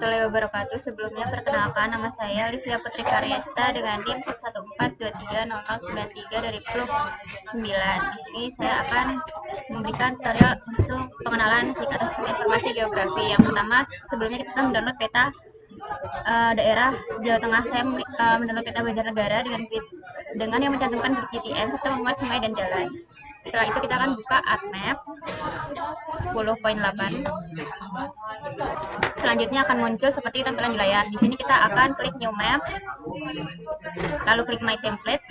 warahmatullahi wabarakatuh. Sebelumnya perkenalkan, nama saya Livia Putri Karyasta dengan NIM 114230093 dari PLUK 9. Di sini saya akan memberikan tutorial untuk pengenalan singkat sistem informasi geografi. Yang pertama, sebelumnya kita mendownload peta daerah Jawa Tengah. Saya mendownload peta Banjarnegara dengan yang mencantumkan grid GTM serta memuat sungai dan jalan. Setelah itu kita akan buka ArcMap 10.8. Selanjutnya akan muncul seperti tampilan di layar. Di sini kita akan klik New Map, lalu klik My Template,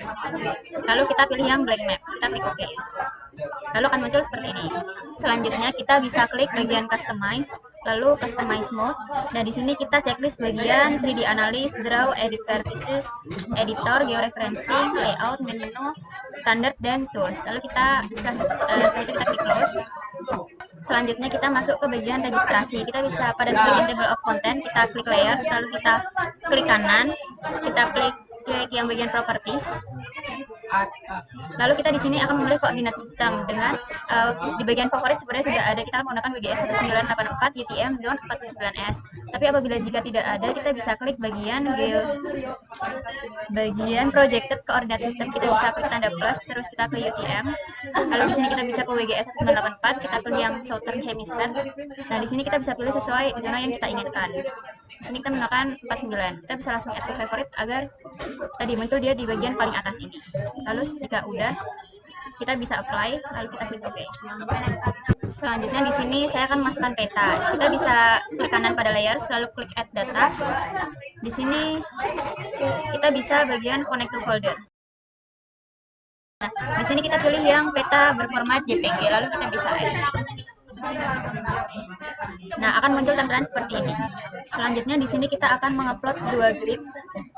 lalu kita pilih yang Blank Map. Kita klik OK. Lalu akan muncul seperti ini. Selanjutnya kita bisa klik bagian Customize, lalu Customize Mode. Nah, di sini kita checklist bagian 3D Analysis, Draw, Edit Vertices, Editor, Georeferencing, Layout, Menu, Standard, dan Tools. Lalu setelah itu kita klik Close. Selanjutnya kita masuk ke bagian registrasi. Kita bisa pada bagian Table of Content, kita klik Layers, lalu kita klik kanan, kita klik yang bagian Properties. Lalu kita di sini akan memilih koordinat sistem dengan di bagian favorit sebenarnya sudah ada, kita menggunakan WGS 1984 UTM Zone 49S. Tapi apabila jika tidak ada, kita bisa klik bagian Projected Coordinate System. Kita bisa klik tanda plus, terus kita ke UTM. Lalu di sini kita bisa ke WGS 1984, kita pilih yang Southern Hemisphere. Nah, di sini kita bisa pilih sesuai zona yang kita inginkan. Di sini kita menggunakan 49. Kita bisa langsung aktif favorite agar tadi muncul dia di bagian paling atas ini. Lalu jika udah, kita bisa apply, lalu kita klik OK. Selanjutnya di sini saya akan masukkan peta. Kita bisa klik kanan pada layers, lalu klik Add Data. Di sini kita bisa bagian Connect to Folder. Nah, di sini kita pilih yang peta berformat JPG, lalu kita bisa add. Nah, akan muncul tampilan seperti ini. Selanjutnya di sini kita akan mengupload 2 grid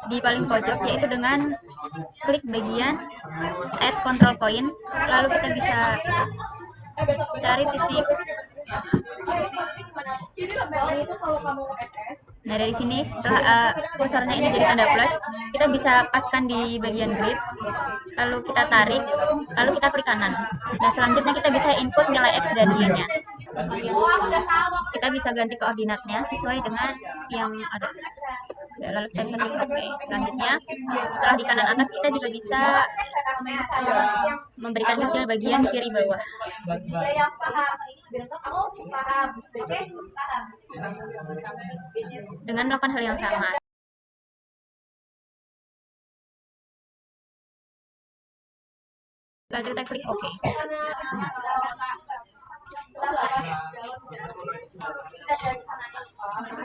di paling pojok, yaitu dengan klik bagian Add Control Point, lalu kita bisa cari titik. Nah, dari sini setelah kursornya ini jadi tanda plus, kita bisa paskan di bagian grid, lalu kita tarik, lalu kita klik kanan. Nah, selanjutnya kita bisa input nilai X dan Y-nya. Kita bisa ganti koordinatnya sesuai dengan yang ada. Ya, lalu kita bisa klik OK. Selanjutnya, setelah di kanan atas, kita juga bisa memberikan detail bagian kiri bawah. Dengan melakukan hal yang sama. Setelah itu kita klik OK.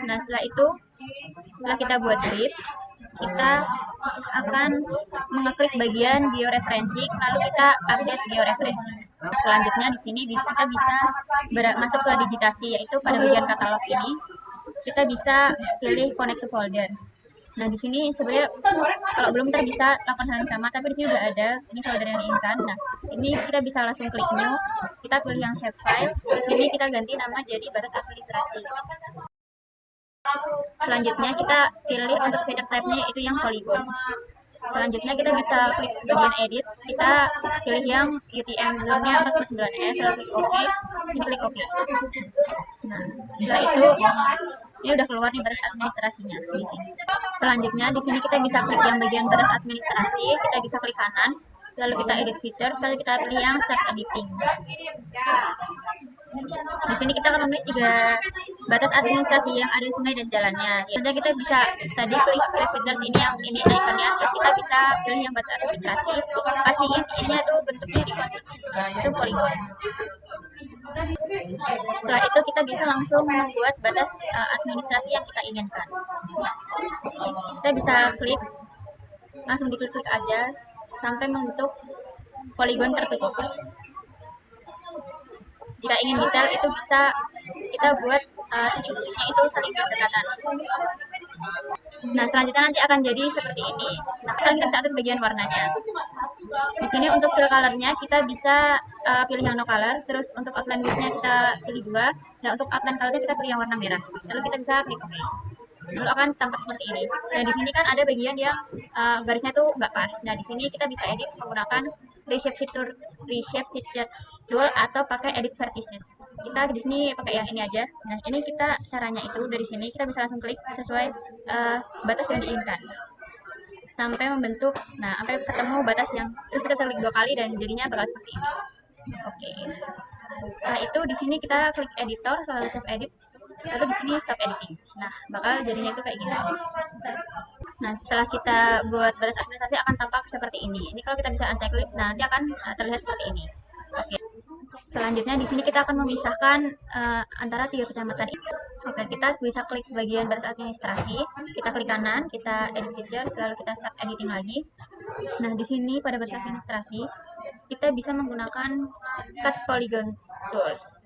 Nah, setelah kita buat grid, kita akan mengeklik bagian georeferencing, lalu kita update georeferencing. Selanjutnya di sini kita bisa masuk ke digitasi, yaitu pada bagian katalog ini kita bisa pilih Connect to Folder. Nah, di sini sebenarnya kalau belum bisa lakukan hal yang sama, tapi di sini udah ada ini folder yang diinginkan. Nah, ini kita bisa langsung klik New, kita pilih yang Save File. Di sini kita ganti nama jadi batas administrasi. Selanjutnya kita pilih untuk feature type-nya itu yang polygon. Selanjutnya kita bisa klik bagian edit, kita pilih yang UTM zone-nya 49S, lalu klik OK, ini klik OK. Nah, setelah itu ini udah keluar nih batas administrasinya di sini. Selanjutnya di sini kita bisa klik yang bagian batas administrasi, kita bisa klik kanan, lalu kita edit features, lalu kita pilih yang start editing. Di sini kita akan memilih 3 batas administrasi yang ada sungai dan jalannya. Selanjutnya kita bisa tadi klik create features ini yang ini ikonnya, terus kita bisa pilih yang batas administrasi. Pastiin ini tuh bentuknya di konstruksi itu polygon. Setelah itu kita bisa langsung membuat batas administrasi yang kita inginkan. Kita bisa klik, langsung diklik-klik aja sampai membentuk polygon tertutup. Jika ingin detail itu bisa kita buat titik-titiknya itu saling berdekatan. Nah, selanjutnya nanti akan jadi seperti ini. Nah, sekarang kita bisa atur bagian warnanya. Di sini untuk fill color-nya kita bisa pilih yang no color, terus untuk outline width-nya kita pilih 2, dan untuk outline color-nya kita pilih yang warna merah. Lalu kita bisa klik OK. Lalu akan tampak seperti ini. Nah, di sini kan ada bagian yang garisnya tuh nggak pas. Nah, di sini kita bisa edit menggunakan reshape feature tool atau pakai edit vertices. kita di sini pakai yang ini aja. Nah, ini kita caranya itu dari sini kita bisa langsung klik sesuai batas yang diinginkan sampai membentuk. Nah, sampai ketemu batas yang terus kita bisa klik 2 kali dan jadinya bakal seperti ini. Oke. Setelah itu di sini kita klik editor lalu save edit. Lalu di sini stop editing. Nah, bakal jadinya itu kayak gini. Nah, setelah kita buat batas administrasi akan tampak seperti ini. Ini kalau kita bisa unchecklist, nah nanti akan terlihat seperti ini. Oke. Selanjutnya di sini kita akan memisahkan antara 3 kecamatan. Oke, kita bisa klik bagian batas administrasi, kita klik kanan, kita edit features, lalu kita start editing lagi. Nah, di sini pada batas administrasi kita bisa menggunakan cut polygon tools.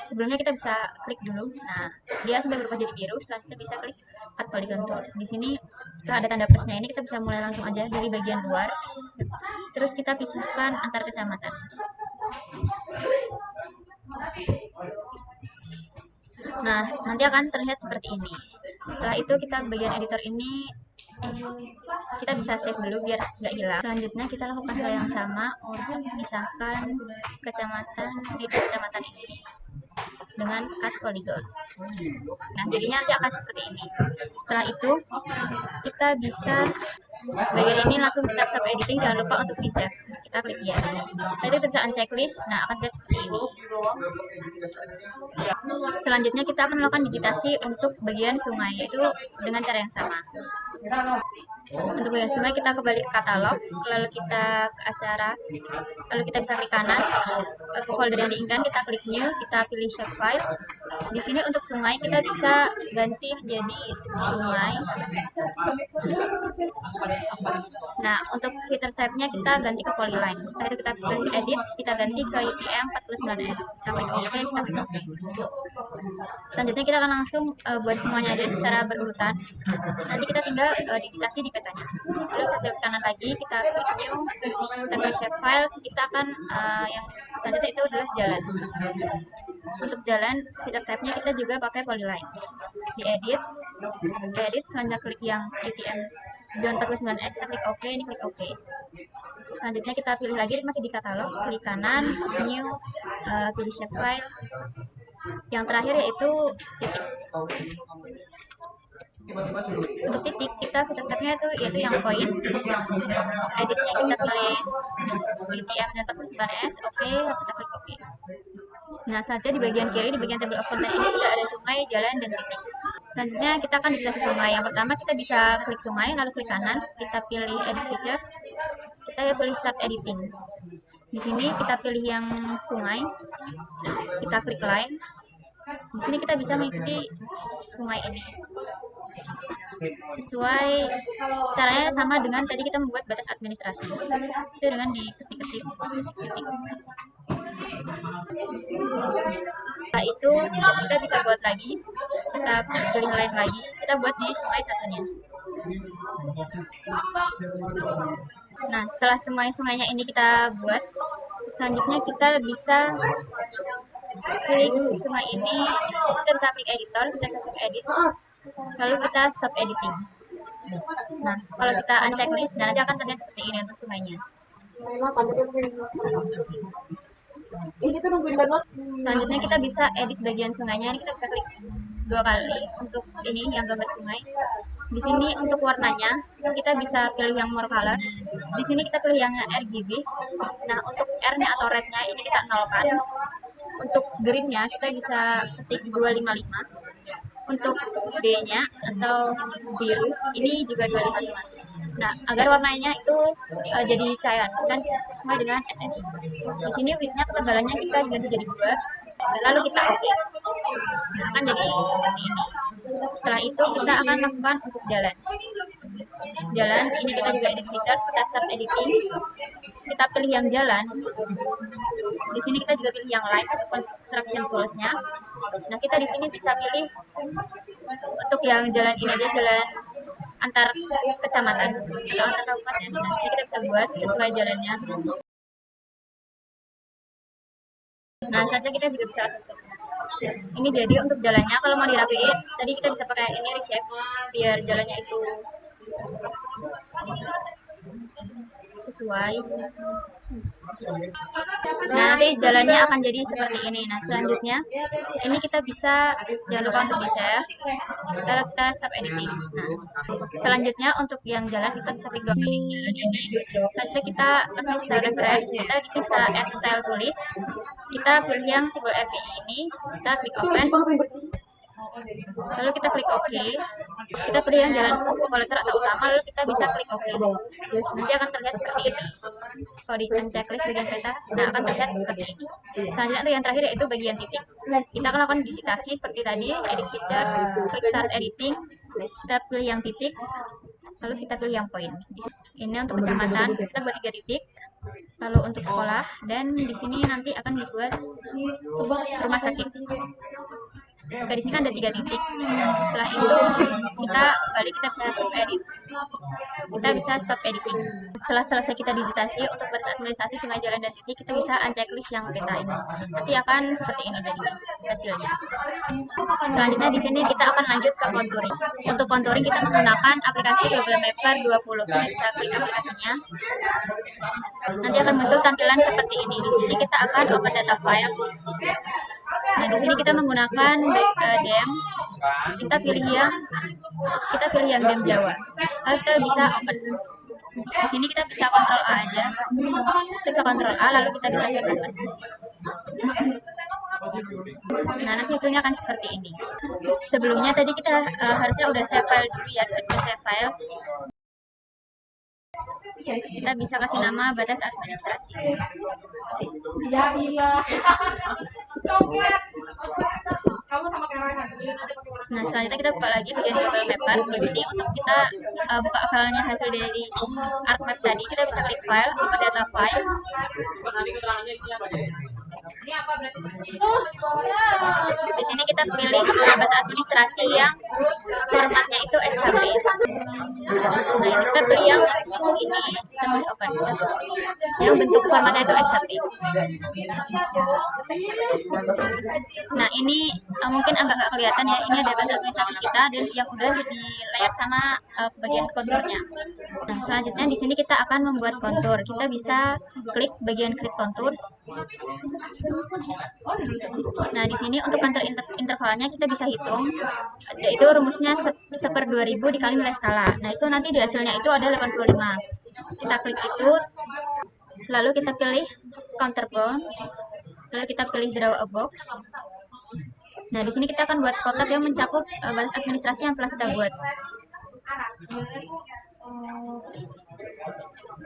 Sebelumnya kita bisa klik dulu. Nah, dia sudah berubah jadi biru. Selanjutnya bisa klik cut polygon tools. Di sini setelah ada tanda plusnya ini kita bisa mulai langsung aja dari bagian luar. Terus kita pisahkan antar kecamatan. Nah, nanti akan terlihat seperti ini. Setelah itu kita bagian editor ini kita bisa save dulu biar nggak hilang. Selanjutnya kita lakukan hal yang sama untuk memisahkan kecamatan di kecamatan ini dengan cut polygon. Nah, jadinya nanti akan seperti ini. Setelah itu kita bisa bagian ini langsung kita stop editing, jangan lupa untuk di save. Kita klik yes. Nah, itu kita bisa unchecklist. Nah, akan terlihat seperti ini. Selanjutnya kita akan melakukan digitasi untuk bagian sungai, yaitu dengan cara yang sama. Untuk bagian sungai kita kembali ke katalog, lalu kita ke acara, lalu kita bisa klik kanan ke folder yang diinginkan, kita klik new, kita pilih shapefile. Di sini untuk sungai kita bisa ganti menjadi sungai. Nah, untuk filter type-nya kita ganti ke polyline. Setelah itu kita pilih edit, kita ganti ke UTM 49S. Kita klik OK, kita klik OK. Selanjutnya kita akan langsung buat semuanya aja secara berurutan. Nanti kita tinggal digitasi di petanya. Lalu kita klik kanan lagi, kita klik new, kita klik shapefile, kita akan yang selanjutnya itu adalah jalan. Untuk jalan, filter type-nya kita juga pakai polyline. Di edit, selanjutnya klik yang UTM zone 49S, kita klik OK, ini klik OK. Selanjutnya kita pilih lagi, masih di katalog, klik kanan, new, pilih shapefile. Yang terakhir yaitu titik. Untuk titik kita filter type-nya itu yaitu yang point. Editnya kita pilih UTM dan 49S, oke, kita klik OK. Nah, selanjutnya di bagian kiri, di bagian table of content ini sudah ada sungai, jalan, dan titik. Selanjutnya kita akan digitasi sungai. Yang pertama kita bisa klik sungai, lalu klik kanan, kita pilih edit features, kita pilih start editing. Di sini kita pilih yang sungai, kita klik line. Di sini kita bisa mengikuti sungai ini. Sesuai caranya sama dengan tadi kita membuat batas administrasi. Itu dengan diketik-ketik titik. Setelah itu kita bisa buat lagi, kita pilih line lagi, kita buat di sungai satunya. Nah, setelah sungainya ini kita buat, selanjutnya kita bisa klik sungai ini, kita bisa klik editor, kita bisa save edit, lalu kita stop editing. Nah, kalau kita unchecklist, nanti akan terlihat seperti ini untuk sungainya. Selanjutnya kita bisa edit bagian sungainya, ini kita bisa klik 2 kali untuk ini yang gambar sungai. Di sini untuk warnanya kita bisa pilih yang more colors. Di sini kita pilih yang RGB. Nah, untuk R-nya atau red-nya ini kita nolkan. Untuk green-nya kita bisa ketik 255. Untuk B-nya atau biru ini juga 255. Nah, agar warnanya itu jadi cairan dan sesuai dengan SNI. Di sini width-nya ketebalannya kita ganti jadi 2. Lalu kita OK. Nah, akan jadi seperti ini. Setelah itu kita akan lakukan untuk jalan. Jalan ini kita juga edit features, kita start editing. Kita pilih yang jalan. Di sini kita juga pilih yang line untuk construction tools-nya. Nah, kita di sini bisa pilih untuk yang jalan ini aja, jalan antar kecamatan atau antar kabupaten. Nah, ini kita bisa buat sesuai jalannya. Nah, saja kita juga bisa langsung. Ini jadi untuk jalannya kalau mau dirapiin, tadi kita bisa pakai ini reshape biar jalannya itu sesuai. Nah, nanti jalannya akan jadi seperti ini. Nah, selanjutnya ini kita bisa, jangan lupa untuk di save, lalu kita stop editing. Nah, selanjutnya untuk yang jalan kita bisa klik dua kali jalan ini. Selanjutnya kita kasih style reference, kita di sini bisa add style tulis, kita pilih yang simbol RVI ini, kita klik open, lalu kita klik OK, kita pilih yang jalan kolektor atau utama, lalu kita bisa klik OK. Nanti akan terlihat seperti ini. Kalau di checklist bagian peta, nah akan terlihat seperti ini. Selanjutnya untuk yang terakhir yaitu bagian titik. Kita akan lakukan digitasi seperti tadi, edit features, klik start editing, kita pilih yang titik, lalu kita pilih yang poin. Ini untuk kecamatan, kita buat 3 titik. Lalu untuk sekolah, dan di sini nanti akan dibuat rumah sakit. Oke, di sini kan ada 3 titik. Setelah itu kita balik, kita bisa save edit. Kita bisa stop editing. Setelah selesai kita digitasi untuk batas administrasi sungai, jalan, dan titik, kita bisa unchecklist yang peta ini. Nanti akan seperti ini jadi hasilnya. Selanjutnya di sini kita akan lanjut ke contouring. Untuk contouring kita menggunakan aplikasi Global Mapper 20. Kita bisa klik aplikasinya. Nanti akan muncul tampilan seperti ini. Di sini kita akan open data files. Nah, di sini kita menggunakan DEM. Kita pilih yang DEM Jawa. Lalu kita bisa open. Di sini kita bisa Ctrl A aja. Kita bisa Ctrl A, lalu kita bisa klik open. Nah, nanti hasilnya akan seperti ini. Sebelumnya tadi kita harusnya udah save file dulu ya. Kita bisa save file. Kita bisa kasih nama batas administrasi. Ya iya. Nah, selanjutnya kita buka lagi bagian Global Mapper. Di sini untuk kita buka filenya hasil dari ArcMap tadi, kita bisa klik file, open data file. Di sini kita pilih batas administrasi yang formatnya itu SHP. Nah, kita pilih yang ini, kita pilih open. Yang bentuk formatnya itu SHP. Nah, ini mungkin agak nggak kelihatan ya. Ini ada batas administrasi kita dan yang udah di layar sama bagian konturnya. Nah, selanjutnya di sini kita akan membuat kontur. Kita bisa klik bagian create contours. Nah, di sini untuk kontur intervalnya kita bisa hitung. Itu rumusnya 1/2000 dikali nilai skala. Nah, itu nanti di hasilnya itu ada 85. Kita klik itu, lalu kita pilih counter bound, lalu kita pilih draw a box. Nah, di sini kita akan buat kotak yang mencakup batas administrasi yang telah kita buat.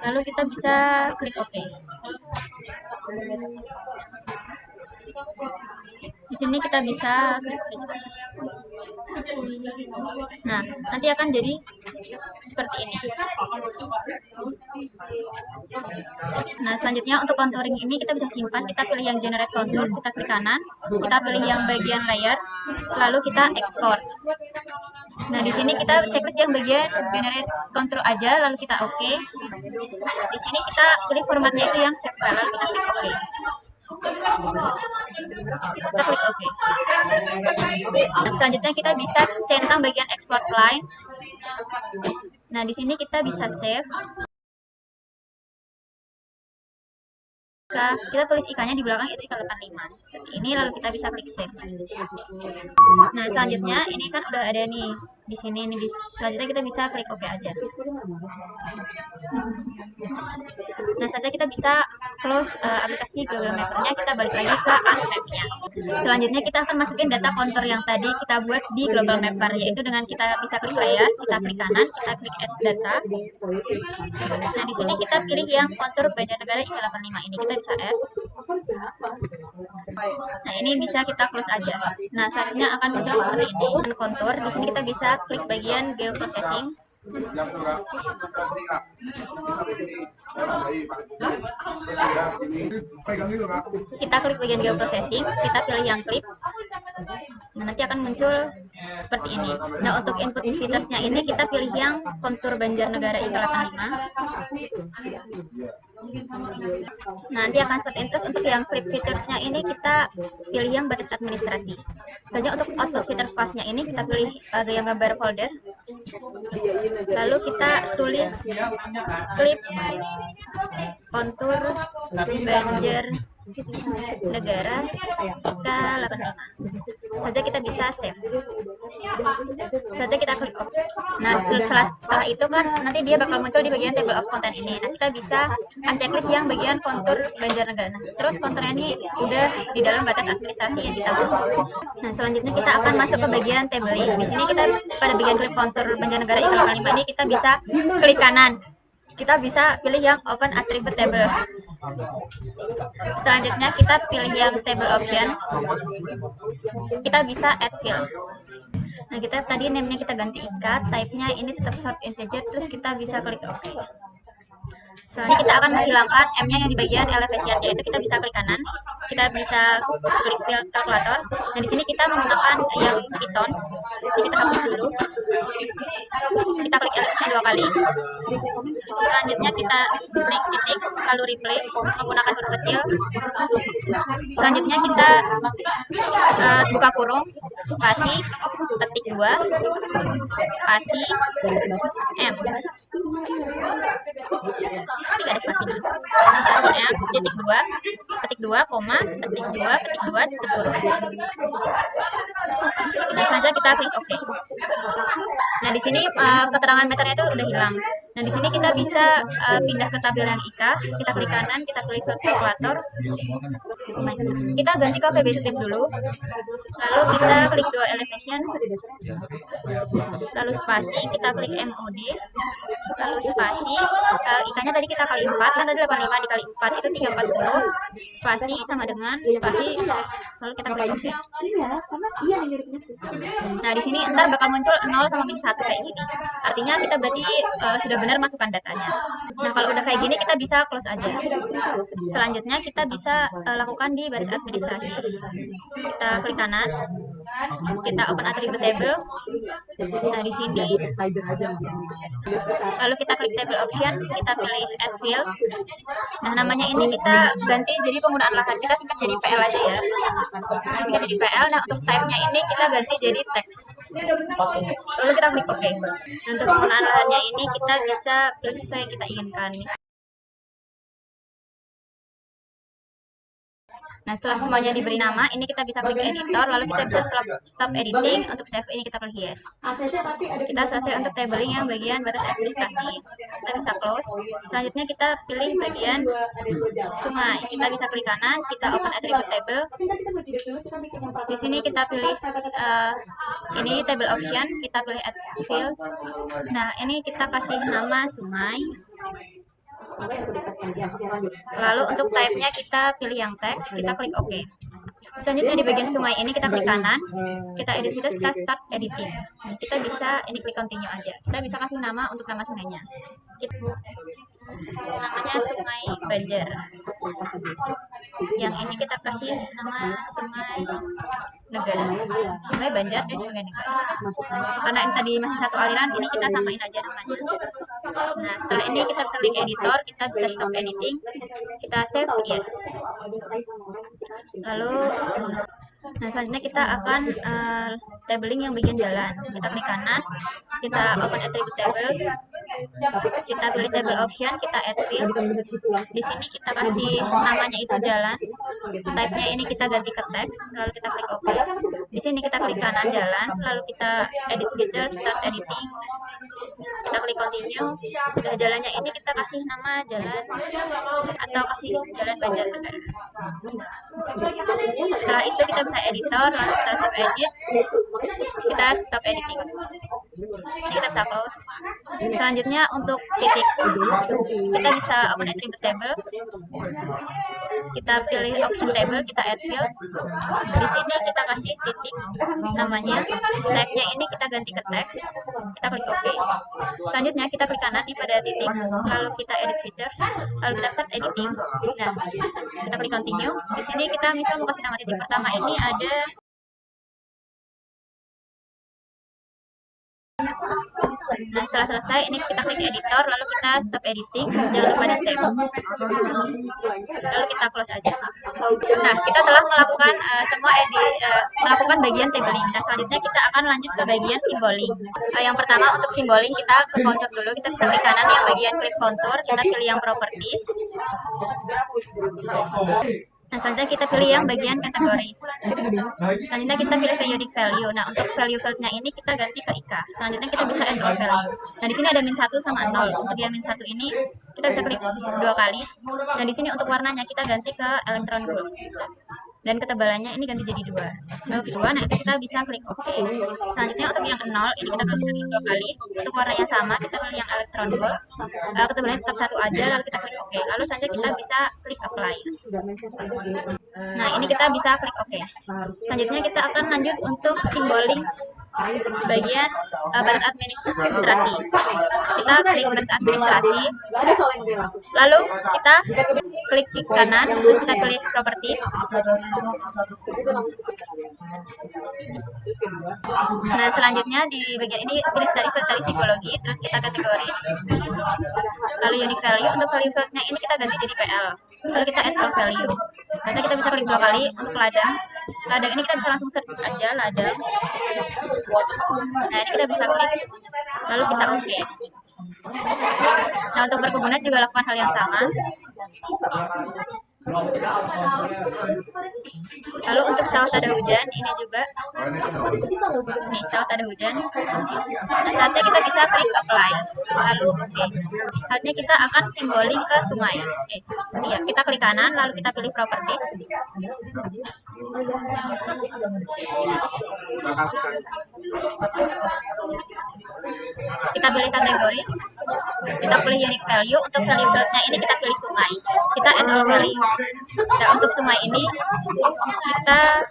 Lalu kita bisa klik OK. Di sini kita bisa klik OK juga. Nah, nanti akan jadi seperti ini. Nah, selanjutnya untuk contouring ini kita bisa simpan. Kita pilih yang generate contours, kita klik kanan, kita pilih yang bagian layer, lalu kita export. Nah, di sini kita checklist yang bagian generate contour aja, lalu kita OK. Di sini kita pilih formatnya itu yang save file, lalu kita klik OK. Kita klik OK. Nah, selanjutnya kita bisa centang bagian export line. Nah, di sini kita bisa save. Kita tulis ikannya di belakang itu ikan 85 seperti ini, lalu kita bisa klik save. Nah, selanjutnya ini kan udah ada nih di sini nih. Selanjutnya kita bisa klik OK aja. Nah, selanjutnya kita bisa close aplikasi Global Mapper-nya, kita balik lagi ke ArcMap-nya. Selanjutnya kita akan masukin data kontur yang tadi kita buat di Global Mapper, yaitu dengan kita bisa klik layer, kita klik kanan, kita klik add data. Nah, di sini kita pilih yang kontur Banjarnegara IK85 ini, kita bisa add. Nah, ini bisa kita close aja. Nah, selanjutnya akan muncul seperti ini. Kontur, di sini kita bisa klik bagian geoprocessing. Kita klik bagian geoprocessing, kita pilih yang clip. Nah, nanti akan muncul seperti ini. Nah, untuk input featuresnya ini kita pilih yang kontur Banjarnegara IK85. Nah, nanti akan seperti ini. Terus untuk yang clip featuresnya ini kita pilih yang batas administrasi. Soalnya untuk output feature class-nya ini kita pilih yang gambar folder. Lalu kita tulis klip kontur Banjar Negara IKA 85. Saja kita bisa save. Saja kita klik OK. Nah, setelah itu kan nanti dia bakal muncul di bagian table of content ini. Nah, kita bisa unchecklist yang bagian kontur Banjarnegara. Nah, terus konturnya ini udah di dalam batas administrasi yang kita mau. Nah, selanjutnya kita akan masuk ke bagian tabling. Di sini kita pada bagian klip kontur Banjarnegara IKA 85 ini kita bisa klik kanan. Kita bisa pilih yang Open Attribute Table. Selanjutnya kita pilih yang Table Option. Kita bisa Add Field. Nah, kita tadi name-nya kita ganti IKA, type-nya ini tetap short integer, terus kita bisa klik OK. Selanjutnya kita akan menghilangkan M-nya yang di bagian elevation, yaitu kita bisa klik kanan, kita bisa klik field calculator. Nah, di sini kita menggunakan yang Python. Jadi kita hapus dulu. Kita klik elevation 2 kali. Selanjutnya kita klik titik, lalu replace menggunakan huruf kecil. Selanjutnya kita buka kurung, spasi, ketik 2, spasi, M. Tidak ada spasi. Spasi M, titik 2, ketik 2, koma, ketik 2, ketik 2, titik kurung. Nah, selanjutnya kita klik OK. Nah, di sini keterangan meternya itu udah hilang. Nah, di sini kita bisa pindah ke tabel yang IKA. Kita klik kanan, kita pilih kalkulator. Kita ganti ke VB script dulu. Lalu kita klik 2 elevation. Lalu spasi, kita klik MOD. Lalu spasi, IKA-nya tadi kita kali 4, kan tadi 85 dikali 4 itu 340. Spasi sama dengan spasi, lalu kita klik OK. Nah, di sini ntar bakal muncul 0 sama min 1 kayak gini. Artinya kita berarti sudah benar masukkan datanya. Nah, kalau udah kayak gini kita bisa close aja. Selanjutnya kita bisa lakukan di baris administrasi. Kita klik kanan, kita open attribute table. Nah, di sini lalu kita klik table option, kita pilih add field. Nah, namanya ini kita ganti jadi penggunaan lahan, kita singkat jadi PL aja ya. Kita singkat jadi PL. Nah, untuk type-nya ini kita ganti jadi teks. Lalu kita klik OK. Nah, untuk penggunaan lahannya ini kita bisa pilih sesuai yang kita inginkan. Nah, setelah semuanya diberi nama, ini kita bisa klik editor, lalu kita bisa stop editing. Untuk save ini kita klik yes. Kita selesai untuk tabling yang bagian batas administrasi. Kita bisa close. Selanjutnya kita pilih bagian sungai. Kita bisa klik kanan, kita open attribute table. Di sini kita pilih ini table option, kita pilih add field. Nah, ini kita kasih nama sungai. Lalu untuk type-nya kita pilih yang teks, kita klik OK. Selanjutnya di bagian sungai ini kita klik kanan, kita edit fitur, kita start editing. Nah, kita bisa ini klik continue aja. Kita bisa kasih nama untuk nama sungainya. Namanya Sungai Banjar. Yang ini kita kasih nama Sungai Negara. Sungai Banjar dan Sungai Negara. Karena ini tadi masih satu aliran, ini kita samain aja namanya. Nah, setelah ini kita bisa klik editor, kita bisa stop editing, kita save yes. Lalu nah, selanjutnya kita akan tabling yang bagian jalan. Kita klik kanan, kita open attribute table, kita pilih table option, kita add field. Di sini kita kasih namanya itu jalan, type-nya ini kita ganti ke teks, lalu kita klik OK. Di sini kita klik kanan jalan, lalu kita edit feature, start editing, kita klik continue. Udah jalannya ini kita kasih nama jalan atau kasih jalan Banjarnegara. Setelah itu kita bisa editor, lalu kita save edit, kita stop editing. Ini kita bisa close. Selanjutnya untuk titik, kita bisa open attribute table, kita pilih option table, kita add field. Di sini kita kasih titik namanya, type-nya ini kita ganti ke teks, kita klik OK. Selanjutnya kita klik kanan nih pada titik, lalu kita edit features, lalu kita start editing. Nah, kita klik continue. Di sini kita misal mau kasih nama titik pertama ini ada Nah, setelah selesai, ini kita klik editor, lalu kita stop editing, jangan lupa di save. Lalu kita close aja. Nah, kita telah melakukan melakukan bagian tabling. Nah, selanjutnya kita akan lanjut ke bagian symboling. Yang pertama untuk symboling kita ke contour dulu. Kita bisa klik kanan yang bagian klik contour, kita pilih yang properties. Nah, selanjutnya kita pilih yang bagian categories. Selanjutnya kita pilih ke unique value. Nah, untuk value fieldnya ini kita ganti ke IK. Selanjutnya kita bisa add all value. Nah, di sini ada -1 sama 0. Untuk yang -1 ini kita bisa klik 2 kali. Dan di sini untuk warnanya kita ganti ke electron gold. Dan ketebalannya ini ganti jadi 2. Lalu kedua, nah itu kita bisa klik OK. Selanjutnya untuk yang 0 ini kita bisa klik 2 kali. Untuk warnanya sama kita pilih yang electron gold. Ketebalannya tetap 1 aja, lalu kita klik OK. Lalu saja kita bisa klik apply. Nah, ini kita bisa klik OK. Selanjutnya kita akan lanjut untuk symboling bagian baris administrasi. Kita klik baris administrasi, lalu kita klik kanan, terus kita pilih properties. Nah, selanjutnya di bagian ini pilih dari psikologi, terus kita kategoris, lalu unique value. Untuk value fieldnya ini kita ganti jadi PL, lalu kita add all value. Nanti kita bisa klik 2 kali. Untuk ladang ini kita bisa langsung search aja ladang. Nah, ini kita bisa klik, lalu kita OK. Nah, untuk perkebunan juga lakukan hal yang sama. Lalu untuk sawah ada hujan, ini juga. Nih, sawah ada hujan. Nah, saatnya kita bisa klik apply, lalu OK. Saatnya kita akan symboling ke sungai. Iya, kita klik kanan, lalu kita pilih properties. Kita pilih kategoris, kita pilih unique value. Untuk value fieldnya ini kita pilih sungai, kita add all value. Nah, untuk sungai ini kita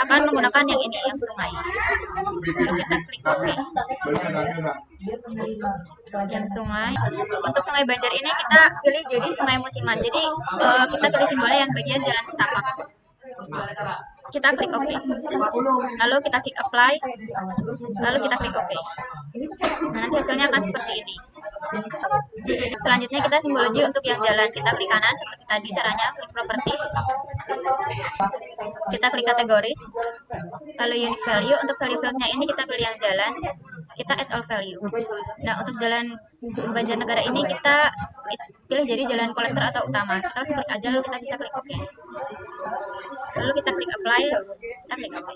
akan menggunakan yang ini, yang sungai. Lalu kita klik OK. Yang sungai. Untuk sungai Banjar ini kita pilih jadi sungai musiman. Jadi kita pilih simbolnya yang bagian jalan setapak. Kita klik OK. Lalu kita klik apply. Lalu kita klik OK. Nah, nanti hasilnya akan seperti ini. Selanjutnya kita simbologi untuk yang jalan. Kita klik kanan seperti tadi caranya, klik properties. Kita klik kategoris. Lalu unique value. Untuk value fieldnya ini kita pilih yang jalan. Kita add all value. Nah, untuk jalan Banjarnegara ini kita pilih jadi jalan kolektor atau utama. Kita harus klik aja, lalu kita bisa klik OK. Lalu kita klik apply, kita klik OK.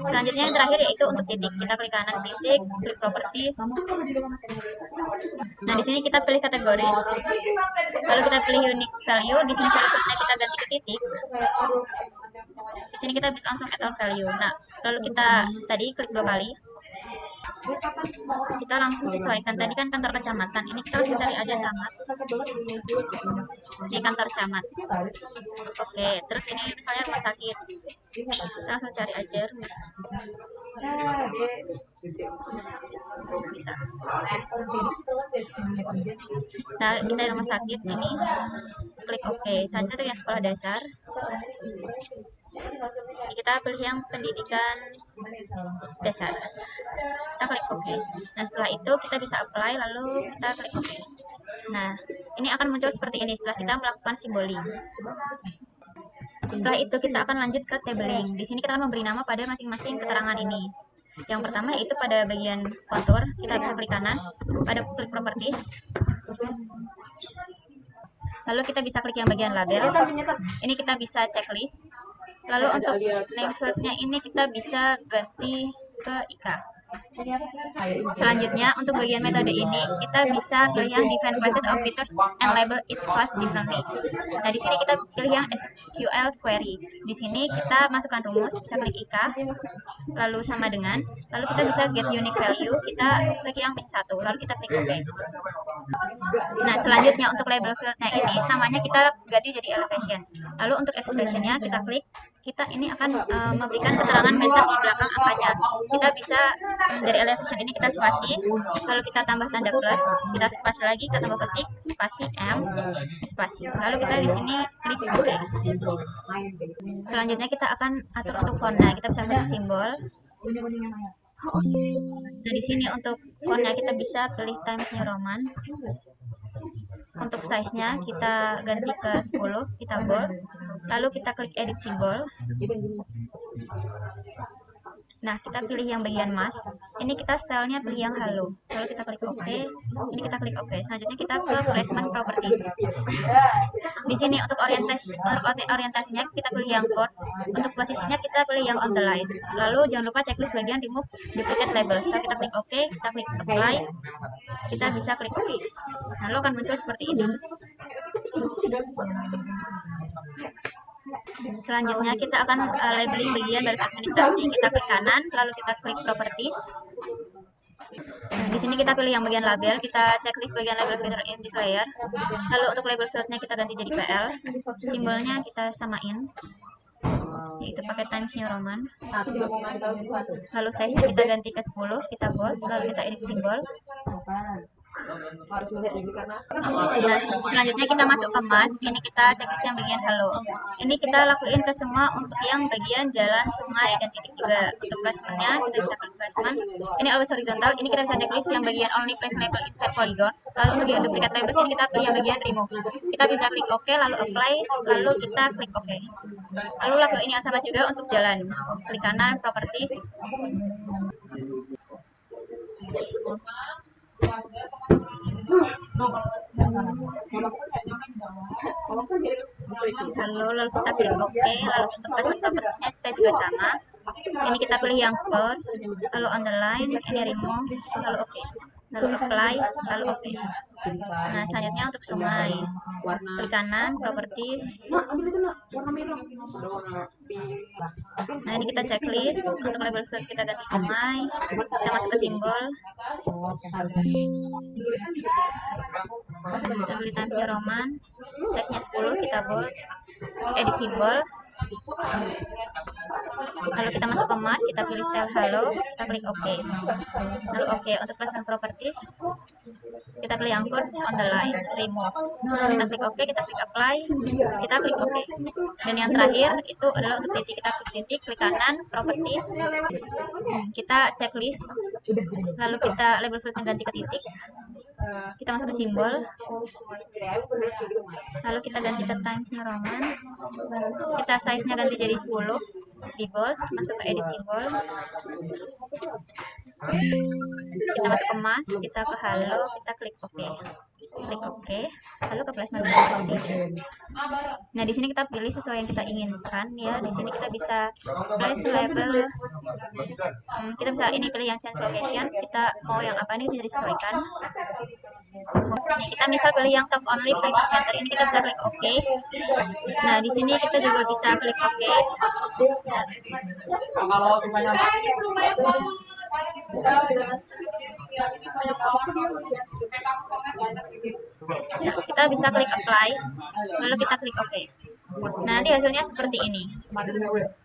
Selanjutnya yang terakhir yaitu untuk titik. Kita klik kanan titik, klik properties. Nah, di sini kita pilih kategoris. Lalu kita pilih unique value. Di sini value fieldnya kita ganti ke titik. Di sini kita bisa langsung add all value. Nah, lalu kita tadi klik 2 kali. Kita langsung sesuaikan. Tadi kan kantor kecamatan, ini kita langsung cari aja camat. Di kantor camat. Oke, terus ini misalnya rumah sakit, kita langsung cari aja rumah sakit. Nah, kita di rumah sakit ini klik OK. Selanjutnya itu yang sekolah dasar. Kita pilih yang pendidikan dasar. Kita klik OK. Nah, setelah itu kita bisa apply, lalu kita klik OK. Nah, ini akan muncul seperti ini setelah kita melakukan symboling. Setelah itu kita akan lanjut ke tabling. Di sini kita akan memberi nama pada masing-masing keterangan ini. Yang pertama yaitu pada bagian kontur, kita bisa klik kanan, pada klik properties. Lalu kita bisa klik yang bagian label. Ini kita bisa checklist. Lalu untuk name fieldnya ini kita bisa ganti ke IK. Selanjutnya untuk bagian metode ini kita bisa pilih yang define classes of features and label each class differently. Nah, di sini kita pilih yang SQL query. Di sini kita masukkan rumus, bisa klik IK, lalu sama dengan, lalu kita bisa get unique value, kita klik yang -1, lalu kita klik OK. Nah, selanjutnya untuk label fieldnya ini namanya kita ganti jadi elevation. Lalu untuk expressionnya kita klik, kita ini akan memberikan keterangan meter di belakang angkanya. Kita bisa dari elevation ini kita spasi, lalu kita tambah tanda plus, kita spasi lagi, kita tambah ketik, spasi M, spasi. Lalu kita di sini klik OK. Selanjutnya kita akan atur untuk fontnya. Kita bisa klik simbol. Nah, di sini untuk fontnya kita bisa pilih Times New Roman. Untuk size-nya kita ganti ke 10, kita bold. Lalu kita klik edit simbol. Nah, kita pilih yang bagian mas. Ini kita stylenya pilih yang halo. Lalu kita klik OK. Ini kita klik OK. Selanjutnya kita ke placement properties. Di sini untuk orientasinya kita pilih yang chord. Untuk posisinya kita pilih yang on the line. Lalu jangan lupa checklist bagian remove duplicate label. Setelah kita klik OK, kita klik apply. Kita bisa klik OK. Lalu akan muncul seperti ini. Selanjutnya kita akan labeling bagian baris administrasi. Kita klik kanan, lalu kita klik properties. Nah, di sini kita pilih yang bagian label, kita checklist bagian label feeder in this layer. Lalu untuk label fieldnya kita ganti jadi PL. Simbolnya kita samain, yaitu pakai Times New Roman. Lalu size-nya kita ganti ke 10, kita bold, lalu kita edit simbol. Nah, selanjutnya kita masuk ke mas. Ini kita checklist yang bagian halo. Ini kita lakuin ke semua untuk yang bagian jalan, sungai, dan titik juga. Untuk placementnya kita bisa klik placement. Ini always horizontal. Ini kita bisa checklist yang bagian only place label inside polygon. Lalu untuk yang duplicate labels ini kita pilih yang bagian remove. Kita bisa klik OK, lalu apply, lalu kita klik OK. Lalu lakuin yang sama juga untuk jalan. Klik kanan, properties. Lalu kita klik OK, lalu untuk placement propertiesnya kita juga sama. Ini kita pilih yang curve, lalu underline, ini remove, lalu OK, lalu apply, lalu OK. Nah, selanjutnya untuk sungai, klik kanan, properties. Nah, ini kita checklist. Untuk label field kita ganti sungai, kita masuk ke simbol. Kita pilih Times New Roman, size-nya 10, kita bold, edit simbol. Lalu kita masuk ke mas, kita pilih style halo, kita klik OK. Lalu OK. Untuk placement properties kita pilih yang curve, on the line, remove. Kita klik OK, kita klik apply, kita klik OK. Dan yang terakhir itu adalah untuk titik, kita klik titik, klik kanan, properties. Kita checklist. Lalu kita label fieldnya ganti ke titik. Kita masuk ke simbol, lalu kita ganti ke Times New Roman, kita size-nya ganti jadi 10, di bold, masuk ke edit simbol, kita masuk ke mas, kita ke halo, kita klik OK, lalu ke placement properties. Nah, di sini kita pilih sesuai yang kita inginkan ya. Di sini kita bisa place label, kita bisa ini pilih yang change location, kita mau yang apa nih bisa disesuaikan. Nah, kita misal pilih yang top only private center, ini kita bisa klik OK. Nah, di sini kita juga bisa klik OK. Kita bisa klik apply, lalu kita klik OK. Nah, nanti hasilnya seperti ini.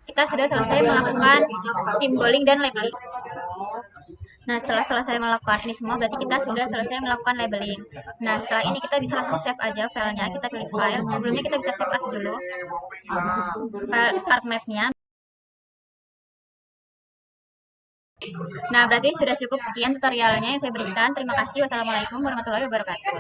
Kita sudah selesai melakukan symboling dan labeling. Nah, setelah selesai melakukan ini semua, berarti kita sudah selesai melakukan labeling. Nah, setelah ini kita bisa langsung save aja filenya. Kita pilih file. Sebelumnya kita bisa save as dulu file ArcMap-nya. Nah, berarti sudah cukup sekian tutorialnya yang saya berikan. Terima kasih. Wassalamualaikum warahmatullahi wabarakatuh.